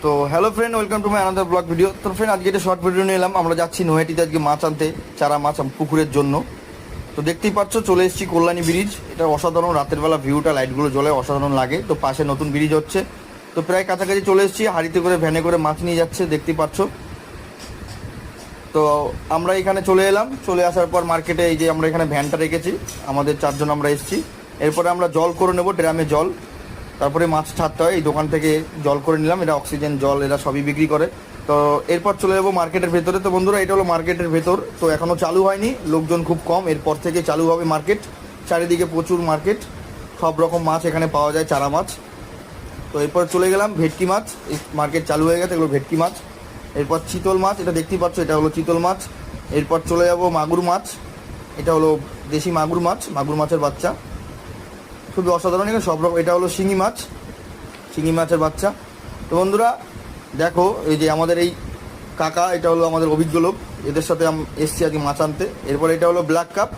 তো hello friend, welcome to my another blog video. তো friend, আজকে একটা শর্ট ভিডিও নিয়ে এলাম। আমরা যাচ্ছি নৈহাটিতে আজকে মাছ আনতে, চারা মাছ পুকুরের জন্য। তো দেখতেই পাচ্ছ, চলে এসেছি কল্যাণী ব্রিজ। এটা অসাধারণ, রাতের বেলা ভিউটা, লাইটগুলো জ্বলে অসাধারণ লাগে। তো পাশে নতুন ব্রিজ হচ্ছে, তো প্রায় কাছাকাছি চলে এসেছি। হাঁড়িতে করে, ভ্যানে করে মাছ নিয়ে যাচ্ছে, দেখতেই পাচ্ছ। তো আমরা এখানে চলে এলাম। চলে আসার পর মার্কেটে এই যে আমরা এখানে ভ্যানটা রেখেছি, আমাদের 4 জন আমরা এসেছি। এরপরে আমরা জল করে নেবো, ড্রামে জল, তারপরে মাছ ছাড়তে হয়। এই দোকান থেকে জল করে নিলাম, এটা অক্সিজেন জল, এরা সবই বিক্রি করে। তো এরপর চলে যাবো মার্কেটের ভেতরে। তো বন্ধুরা, এটা হলো মার্কেটের ভেতর। তো এখনও চালু হয়নি, লোকজন খুব কম, এরপর থেকে চালু হবে মার্কেট। চারিদিকে প্রচুর মার্কেট, সব রকম মাছ এখানে পাওয়া যায়, চারা মাছ। তো এরপর চলে গেলাম ভেটকি মাছ, এই মার্কেট চালু হয়ে গেছে, এগুলো ভেটকি মাছ। এরপর চিতল মাছ, এটা দেখতেই পাচ্ছ, এটা হলো চিতল মাছ। এরপর চলে যাব মাগুর মাছ, এটা হলো দেশি মাগুর মাছ, মাগুর মাছের বাচ্চা, খুবই অসাধারণ। এখানে সব রকম। এটা হলো শিঙি মাছ, শিঙি মাছের বাচ্চা। তো বন্ধুরা দেখো, এই যে আমাদের এই কাকা, এটা হলো আমাদের অভিজ্ঞ লোক, এদের সাথে এসছি আজকে মাছ আনতে। এরপর এটা হলো ব্ল্যাক কাপ,